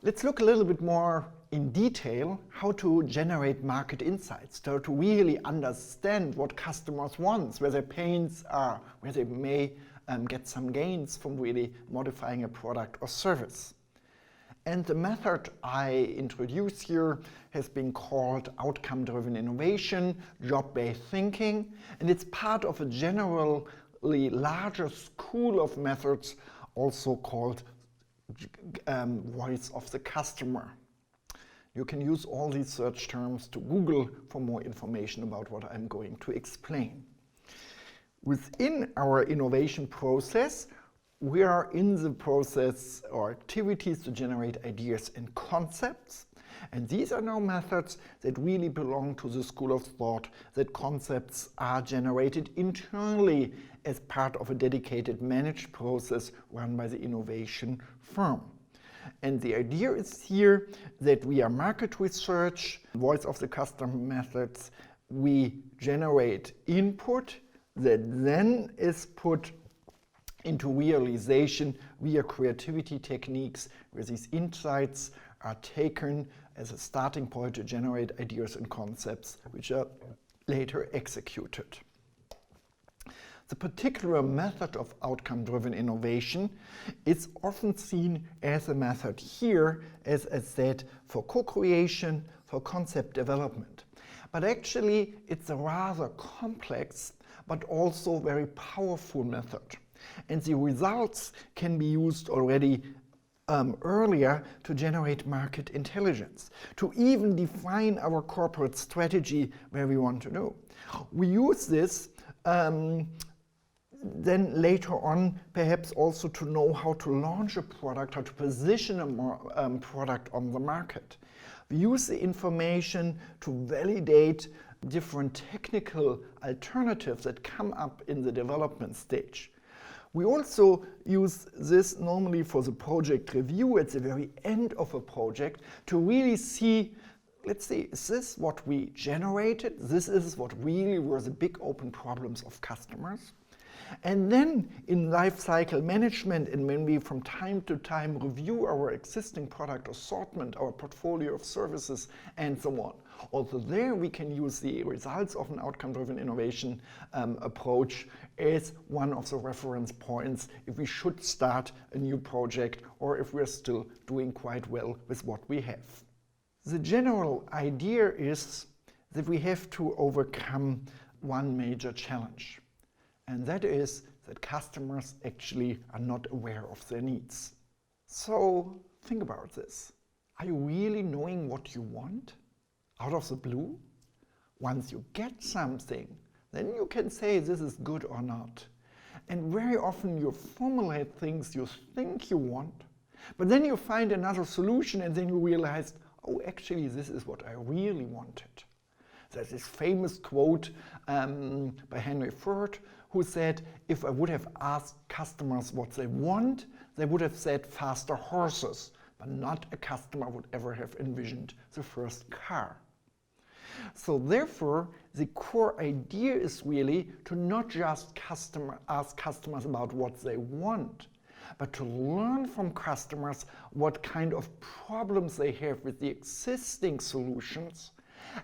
Let's look a little bit more in detail how to generate market insights, to really understand what customers want, where their pains are, where they may get some gains from really modifying a product or service. And the method I introduce here has been called outcome-driven innovation, job-based thinking, and it's part of a generally larger school of methods also called voice of the customer. You can use all these search terms to Google for more information about what I'm going to explain. Within our innovation process, we are in the process or activities to generate ideas and concepts. And these are now methods that really belong to the school of thought that concepts are generated internally as part of a dedicated managed process run by the innovation firm. And the idea is here that we are market research, voice of the customer methods. We generate input that then is put into realization via creativity techniques, where these insights are taken as a starting point to generate ideas and concepts which are later executed. The particular method of outcome-driven innovation is often seen as a method here, as I said, for co-creation, for concept development. But actually, it's a rather complex but also very powerful method. And the results can be used already earlier to generate market intelligence, to even define our corporate strategy where we want to go. We use this then later on perhaps also to know how to launch a product, how to position a product on the market. We use the information to validate different technical alternatives that come up in the development stage. We also use this normally for the project review at the very end of a project to really see, let's see, is this what we generated? This is what really were the big open problems of customers. And then in life cycle management, and when we from time to time review our existing product assortment, our portfolio of services, and so on. Also there we can use the results of an outcome-driven innovation approach as one of the reference points if we should start a new project or if we're still doing quite well with what we have. The general idea is that we have to overcome one major challenge. And that is that customers actually are not aware of their needs. So think about this. Are you really knowing what you want out of the blue? Once you get something, then you can say this is good or not. And very often you formulate things you think you want, but then you find another solution and then you realize, oh, actually this is what I really wanted. There's this famous quote by Henry Ford, who said, if I would have asked customers what they want, they would have said faster horses, but not a customer would ever have envisioned the first car. So therefore, the core idea is really to not just ask customers about what they want, but to learn from customers what kind of problems they have with the existing solutions,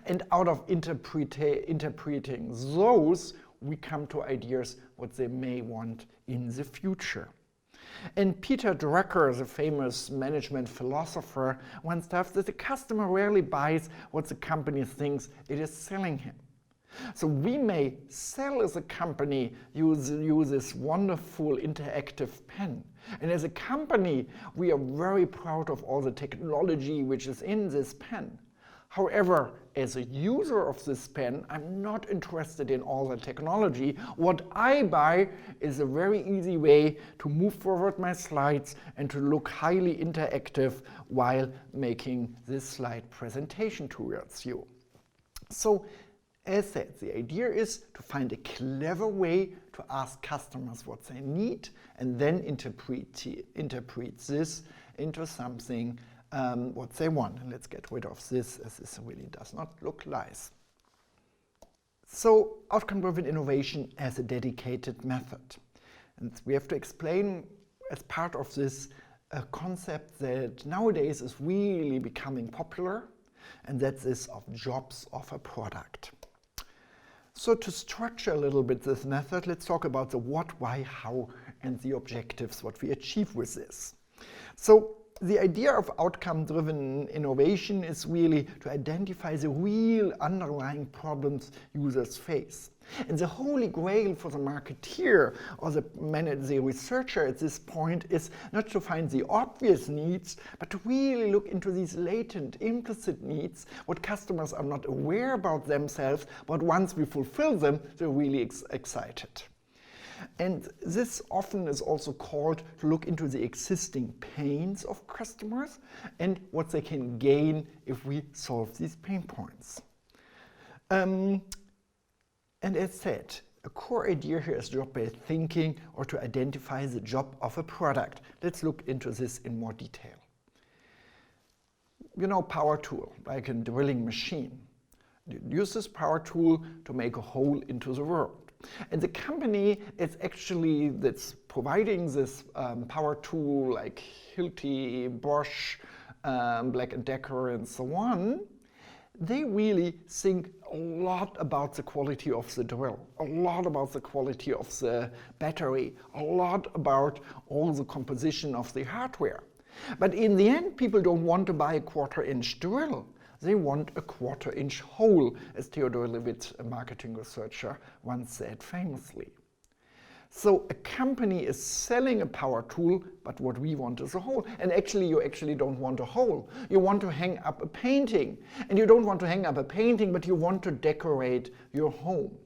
and out of interpreting those, we come to ideas what they may want in the future. And Peter Drucker, the famous management philosopher, once said that the customer rarely buys what the company thinks it is selling him. So we may sell as a company use this wonderful interactive pen. And as a company, we are very proud of all the technology which is in this pen. However, as a user of this pen, I'm not interested in all the technology. What I buy is a very easy way to move forward my slides and to look highly interactive while making this slide presentation towards you. So, as said, the idea is to find a clever way to ask customers what they need and then interpret this into something what they want. And let's get rid of this, as this really does not look nice. So, outcome-driven innovation as a dedicated method. And we have to explain as part of this a concept that nowadays is really becoming popular, and that is of jobs of a product. So to structure a little bit this method, let's talk about the what, why, how, and the objectives, what we achieve with this. So the idea of outcome-driven innovation is really to identify the real underlying problems users face. And the holy grail for the marketeer or the researcher at this point is not to find the obvious needs, but to really look into these latent, implicit needs, what customers are not aware about themselves, but once we fulfill them, they're really excited. And this often is also called to look into the existing pains of customers and what they can gain if we solve these pain points. And as said, a core idea here is job-based thinking, or to identify the job of a product. Let's look into this in more detail. You know, power tool, like a drilling machine. You use this power tool to make a hole into the world. And the company that's providing this power tool, like Hilti, Bosch, Black & Decker, and so on, they really think a lot about the quality of the drill, a lot about the quality of the battery, a lot about all the composition of the hardware. But in the end, people don't want to buy a 1/4-inch drill. They want a 1/4-inch hole, as Theodore Levitt, a marketing researcher, once said famously. So a company is selling a power tool, but what we want is a hole. And actually, you actually don't want a hole. You want to hang up a painting. And you don't want to hang up a painting, but you want to decorate your home.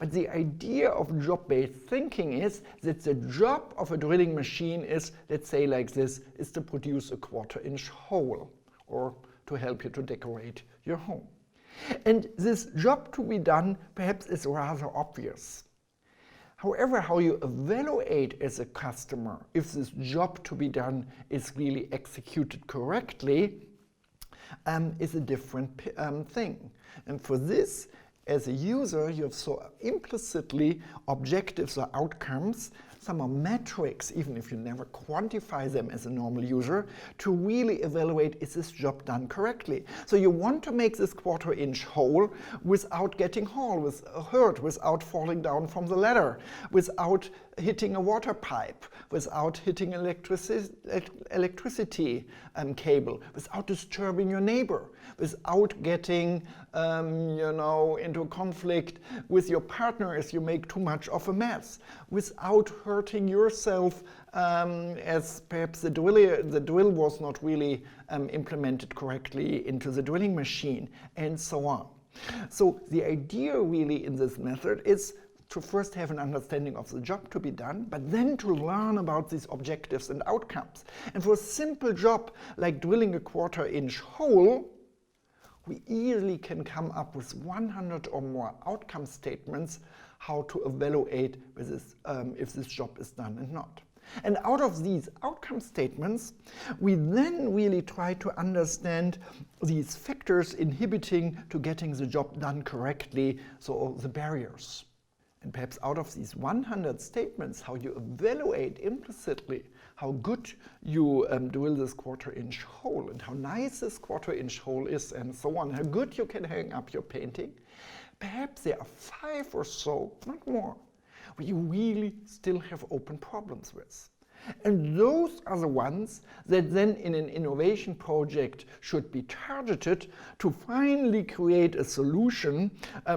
But the idea of job-based thinking is that the job of a drilling machine is, let's say like this, is to produce a 1/4-inch hole, or to help you to decorate your home. And this job to be done perhaps is rather obvious. However, how you evaluate as a customer if this job to be done is really executed correctly is a different thing. And for this, as a user, you have so implicitly objectives or outcomes, some are metrics, even if you never quantify them as a normal user, to really evaluate, is this job done correctly? So you want to make this 1/4-inch hole without getting hurt, without falling down from the ladder, without hitting a water pipe, without hitting electricity cable, without disturbing your neighbor, without getting into a conflict with your partner as you make too much of a mess, without hurting yourself as perhaps the drill was not really implemented correctly into the drilling machine, and so on. So the idea really in this method is to first have an understanding of the job to be done, but then to learn about these objectives and outcomes. And for a simple job like drilling a 1/4-inch hole, we easily can come up with 100 or more outcome statements how to evaluate if this job is done and not. And out of these outcome statements, we then really try to understand these factors inhibiting to getting the job done correctly, so the barriers. And perhaps out of these 100 statements, how you evaluate implicitly how good you drill this 1/4-inch hole and how nice this 1/4-inch hole is and so on, how good you can hang up your painting. Perhaps there are 5 or so, not more, where you really still have open problems with. And those are the ones that then in an innovation project should be targeted to finally create a solution,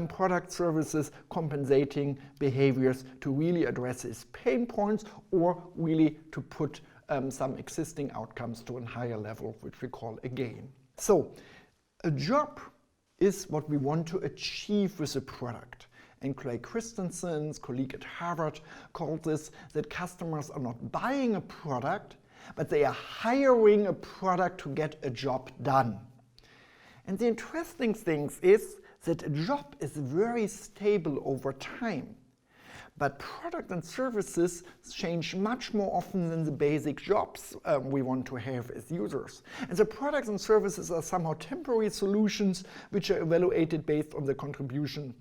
product, services, compensating behaviors to really address these pain points, or really to put some existing outcomes to a higher level, which we call a gain. So a job is what we want to achieve with a product. And Clay Christensen's colleague at Harvard called this that customers are not buying a product, but they are hiring a product to get a job done. And the interesting thing is that a job is very stable over time. But products and services change much more often than the basic jobs we want to have as users. And the products and services are somehow temporary solutions which are evaluated based on the contribution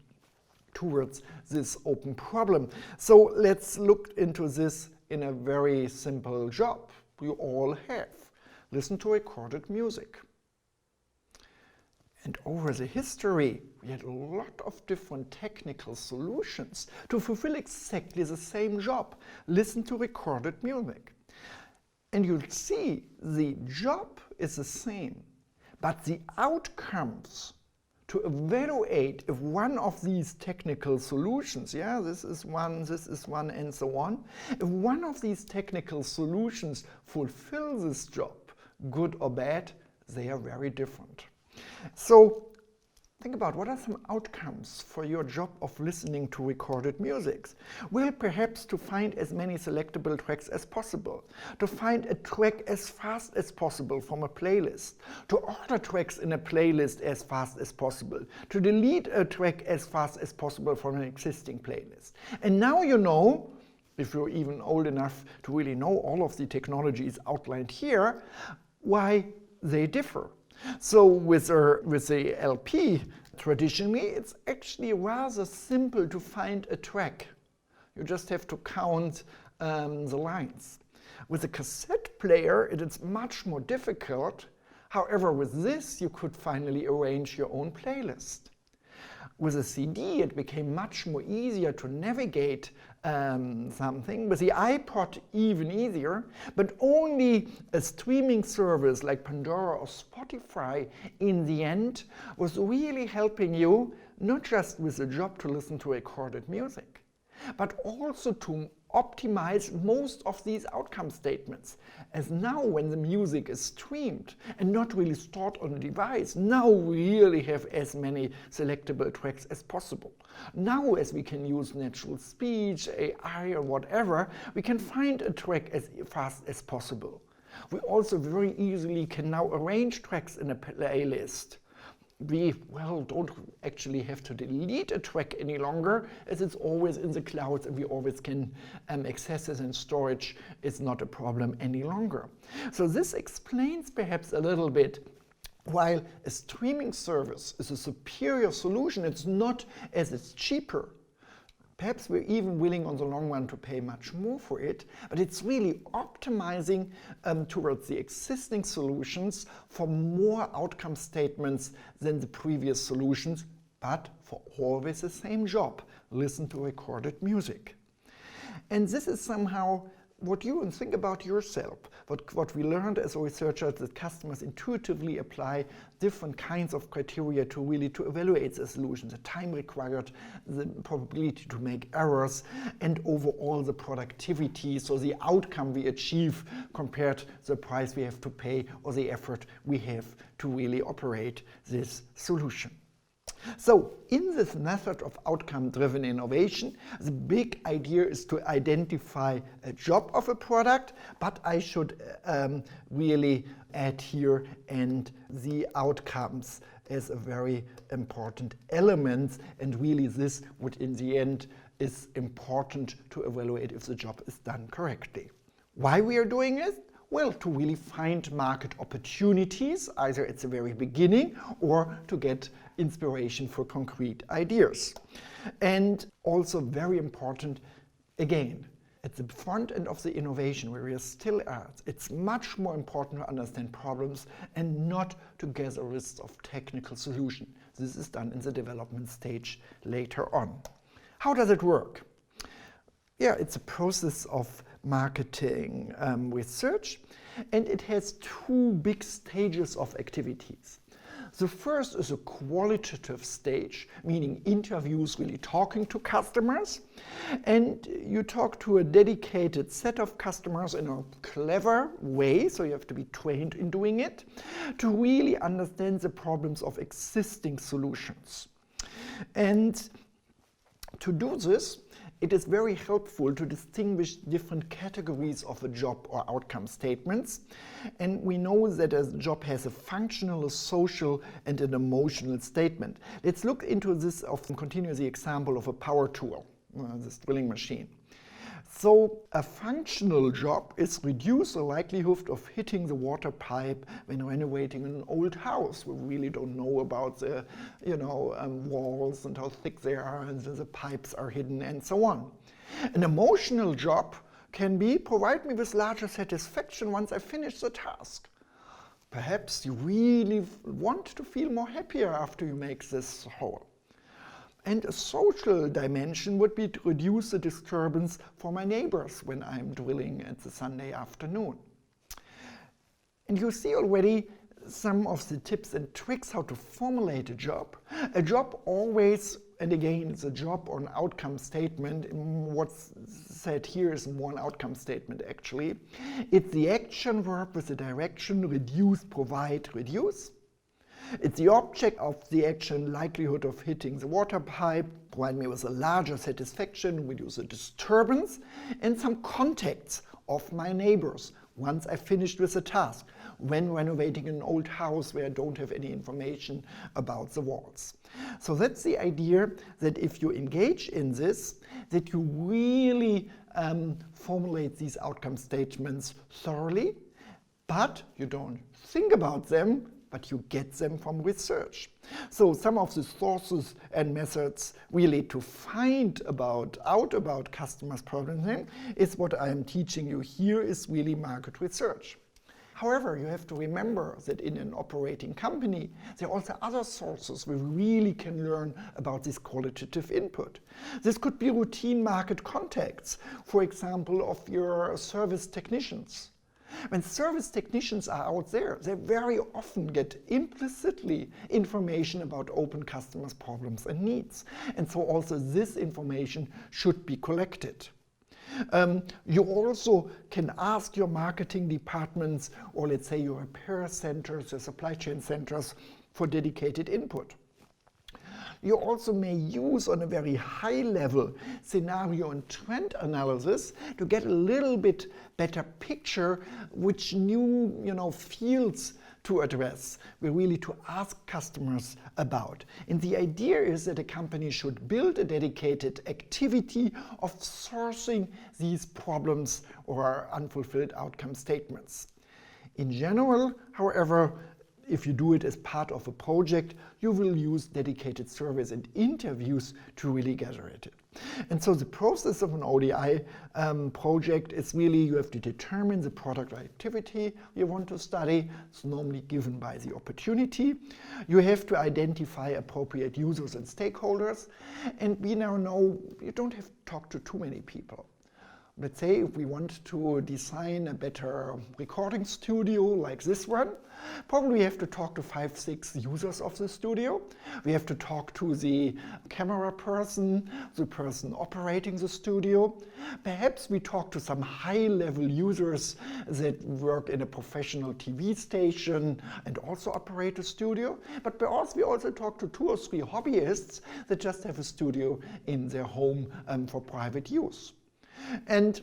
towards this open problem. So let's look into this in a very simple job. you all have. Listen to recorded music. And over the history, we had a lot of different technical solutions to fulfill exactly the same job. Listen to recorded music. And you'll see the job is the same, but the outcomes to evaluate if one of these technical solutions, this is one, and so on, if one of these technical solutions fulfill this job, good or bad, they are very different. So think about what are some outcomes for your job of listening to recorded music. Well, perhaps to find as many selectable tracks as possible, to find a track as fast as possible from a playlist, to order tracks in a playlist as fast as possible, to delete a track as fast as possible from an existing playlist. And now you know, if you're even old enough to really know all of the technologies outlined here, why they differ. So with the LP, traditionally, it's actually rather simple to find a track. You just have to count the lines. With a cassette player, it is much more difficult. However, with this, you could finally arrange your own playlist. With a CD, it became much more easier to navigate something. With the iPod, even easier, but only a streaming service like Pandora or Spotify in the end was really helping you, not just with the job to listen to recorded music, but also to optimize most of these outcome statements. As now when the music is streamed and not really stored on a device, now we really have as many selectable tracks as possible. Now as we can use natural speech, AI or whatever, we can find a track as fast as possible. We also very easily can now arrange tracks in a playlist. We, don't actually have to delete a track any longer, as it's always in the cloud and we always can access it, and storage is not a problem any longer. So this explains perhaps a little bit while a streaming service is a superior solution. It's not as it's cheaper. Perhaps we're even willing on the long run to pay much more for it, but it's really optimizing towards the existing solutions for more outcome statements than the previous solutions, but for always the same job, listen to recorded music. And this is somehow what you think about yourself, what we learned as researchers, that customers intuitively apply different kinds of criteria to evaluate the solution, the time required, the probability to make errors, and overall the productivity, so the outcome we achieve compared to the price we have to pay or the effort we have to really operate this solution. So in this method of outcome-driven innovation, the big idea is to identify a job of a product, but I should really add here and the outcomes as a very important element, and really this would in the end is important to evaluate if the job is done correctly. Why we are doing it? Well, to really find market opportunities, either at the very beginning or to get inspiration for concrete ideas. And also very important, again, at the front end of the innovation where we are still at, it's much more important to understand problems and not to gather lists of technical solutions. This is done in the development stage later on. How does it work? Yeah, it's a process of marketing research, and it has two big stages of activities. The first is a qualitative stage, meaning interviews, really talking to customers, and you talk to a dedicated set of customers in a clever way, so you have to be trained in doing it, to really understand the problems of existing solutions. And to do this, it is very helpful to distinguish different categories of a job or outcome statements. And we know that a job has a functional, a social, and an emotional statement. Let's look into this, continue the example of a power tool, this drilling machine. So a functional job is reduce the likelihood of hitting the water pipe when renovating an old house. We really don't know about the walls and how thick they are and the pipes are hidden and so on. An emotional job can be, provide me with larger satisfaction once I finish the task. Perhaps you really want to feel more happier after you make this whole. And a social dimension would be to reduce the disturbance for my neighbors when I'm drilling at the Sunday afternoon. And you see already some of the tips and tricks how to formulate a job. A job always, and again, it's a job or an outcome statement. What's said here is more an outcome statement actually. It's the action verb with the direction reduce, provide, reduce. It's the object of the action, likelihood of hitting the water pipe, provide me with a larger satisfaction, reduce the disturbance, and some contacts of my neighbors once I finished with the task, when renovating an old house where I don't have any information about the walls. So that's the idea, that if you engage in this, that you really formulate these outcome statements thoroughly, but you don't think about them, but you get them from research. So some of the sources and methods really to find out about customers' problems is what I am teaching you here, is really market research. However, you have to remember that in an operating company, there are also other sources where we really can learn about this qualitative input. This could be routine market contacts, for example, of your service technicians. When service technicians are out there, they very often get implicitly information about open customers' problems and needs. And so also this information should be collected. You also can ask your marketing departments, or let's say your repair centers, your supply chain centers, for dedicated input. You also may use on a very high level scenario and trend analysis to get a little bit better picture which new fields to address, we really to ask customers about. And the idea is that a company should build a dedicated activity of sourcing these problems or unfulfilled outcome statements. In general, however, if you do it as part of a project, you will use dedicated surveys and interviews to really gather it. And so the process of an ODI project is really, you have to determine the product or activity you want to study. It's normally given by the opportunity. You have to identify appropriate users and stakeholders. And we now know you don't have to talk to too many people. Let's say if we want to design a better recording studio like this one, probably we have to talk to 5-6 users of the studio. We have to talk to the camera person, the person operating the studio. Perhaps we talk to some high-level users that work in a professional TV station and also operate a studio. But perhaps we also talk to 2 or 3 hobbyists that just have a studio in their home for private use. And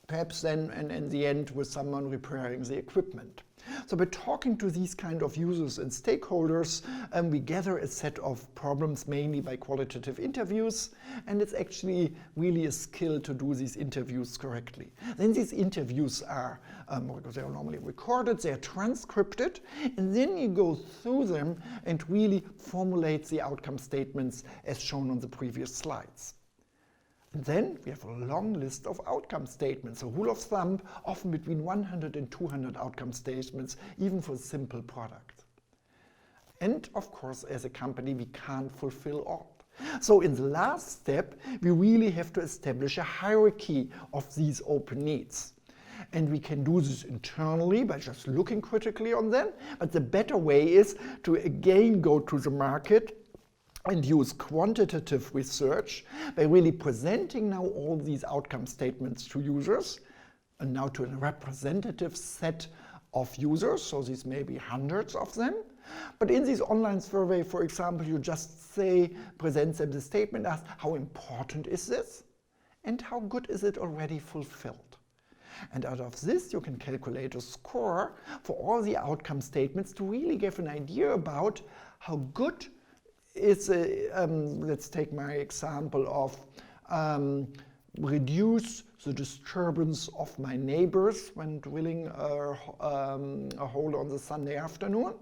perhaps then, and in the end, with someone repairing the equipment. So by talking to these kind of users and stakeholders, we gather a set of problems mainly by qualitative interviews, and it's actually really a skill to do these interviews correctly. Then these interviews are, they are normally recorded, they are transcribed, and then you go through them and really formulate the outcome statements as shown on the previous slides. And then we have a long list of outcome statements. A rule of thumb, often between 100 and 200 outcome statements, even for simple products. And of course, as a company, we can't fulfill all. So in the last step, we really have to establish a hierarchy of these open needs. And we can do this internally by just looking critically on them. But the better way is to again go to the market and use quantitative research by really presenting now all these outcome statements to users, and now to a representative set of users, so these may be hundreds of them. But in this online survey, for example, you just present them the statement, ask how important is this, and how good is it already fulfilled. And out of this, you can calculate a score for all the outcome statements to really give an idea about how good is, let's take my example of reduce the disturbance of my neighbors when drilling a hole on the Sunday afternoon.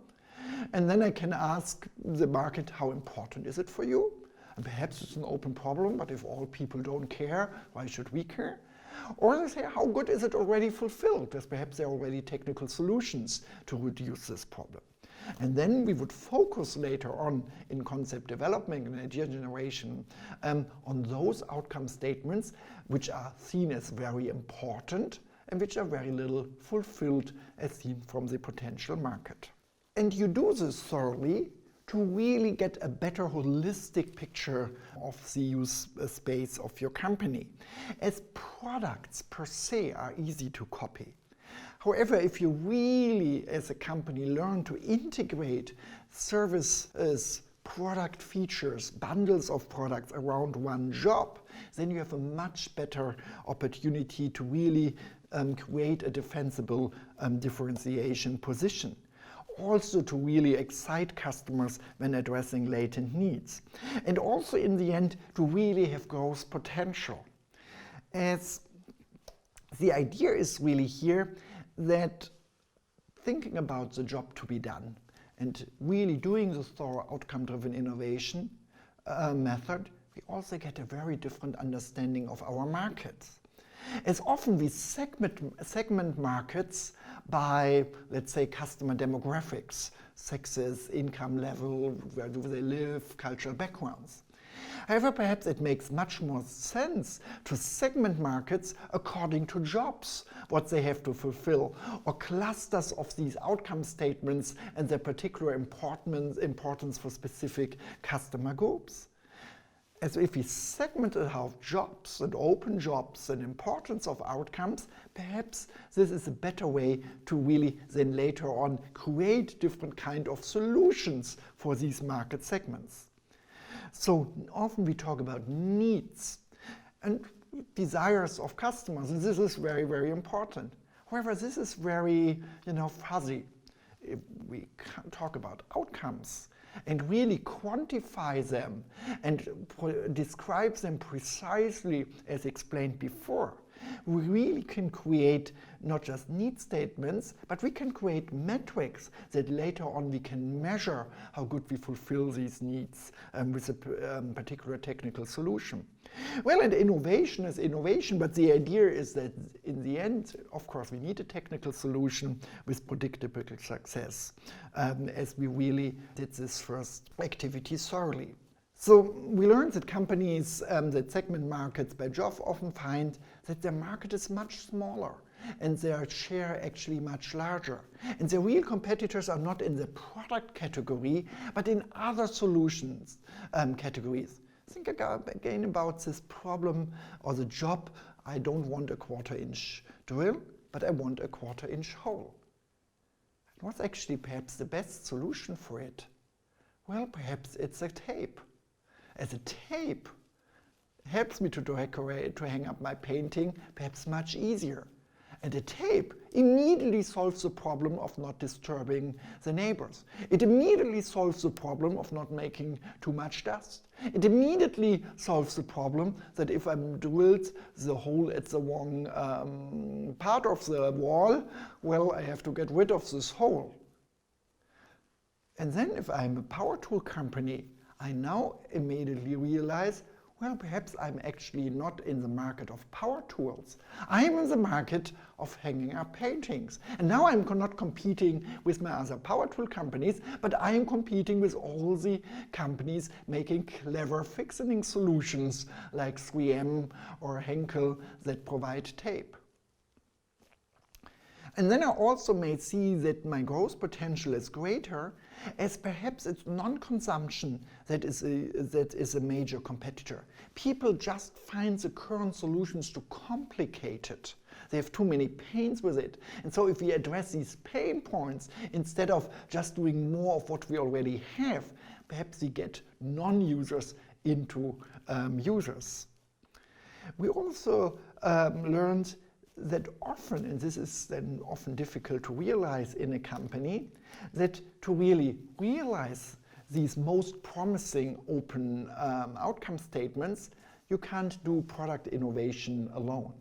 And then I can ask the market, how important is it for you? And perhaps it's an open problem, but if all people don't care, why should we care? Or they say, how good is it already fulfilled? There's perhaps there are already technical solutions to reduce this problem. And then we would focus later on in concept development and idea generation on those outcome statements which are seen as very important and which are very little fulfilled as seen from the potential market. And you do this thoroughly to really get a better holistic picture of the use space of your company, as products per se are easy to copy. However, if you really, as a company, learn to integrate services, product features, bundles of products around one job, then you have a much better opportunity to really create a defensible differentiation position. Also to really excite customers when addressing latent needs. And also in the end, to really have growth potential. As the idea is really here that thinking about the job to be done and really doing the thorough outcome-driven innovation method, we also get a very different understanding of our markets. As often we segment markets by, let's say, customer demographics, sexes, income level, where do they live, cultural backgrounds. However, perhaps it makes much more sense to segment markets according to jobs, what they have to fulfill, or clusters of these outcome statements and their particular importance for specific customer groups. As if we segmented how jobs and open jobs and importance of outcomes, perhaps this is a better way to really then later on create different kind of solutions for these market segments. So often we talk about needs and desires of customers, and this is very, very important. However, this is very, fuzzy. If we talk about outcomes and really quantify them and describe them precisely as explained before, we really can create not just need statements, but we can create metrics that later on we can measure how good we fulfill these needs with a particular technical solution. Well, and innovation is innovation, but the idea is that in the end, of course, we need a technical solution with predictable success, as we really did this first activity thoroughly. So we learned that companies that segment markets by job often find that their market is much smaller and their share actually much larger. And their real competitors are not in the product category, but in other solutions categories. Think again about this problem or the job. I don't want a 1/4 inch drill, but I want a 1/4 inch hole. What's actually perhaps the best solution for it? Well, perhaps it's a tape. As a tape helps me to decorate, to hang up my painting, perhaps much easier. And a tape immediately solves the problem of not disturbing the neighbors. It immediately solves the problem of not making too much dust. It immediately solves the problem that if I'm drilled the hole at the wrong part of the wall, well, I have to get rid of this hole. And then if I'm a power tool company, I now immediately realize, well, perhaps I'm actually not in the market of power tools. I'm in the market of hanging up paintings. And now I'm not competing with my other power tool companies, but I am competing with all the companies making clever fixing solutions like 3M or Henkel that provide tape. And then I also may see that my growth potential is greater, as perhaps it's non-consumption that is a major competitor. People just find the current solutions too complicated. They have too many pains with it. And so if we address these pain points, instead of just doing more of what we already have, perhaps we get non-users into users. We also learned that often, and this is then often difficult to realize in a company, that to really realize these most promising open outcome statements, you can't do product innovation alone.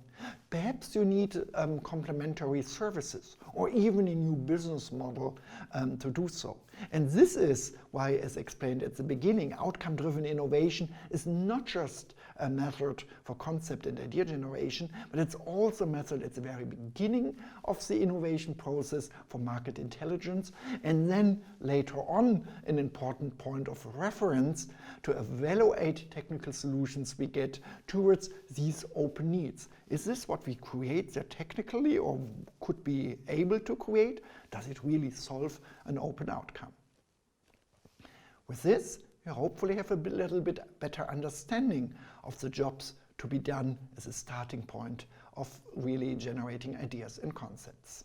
Perhaps you need complementary services or even a new business model to do so. And this is why, as explained at the beginning, outcome-driven innovation is not just a method for concept and idea generation, but it's also a method at the very beginning of the innovation process for market intelligence, and then later on an important point of reference to evaluate technical solutions we get towards these open needs. Is this what we create there technically or could be able to create? Does it really solve an open outcome? With this, you hopefully have a little bit better understanding of the jobs to be done as a starting point of really generating ideas and concepts.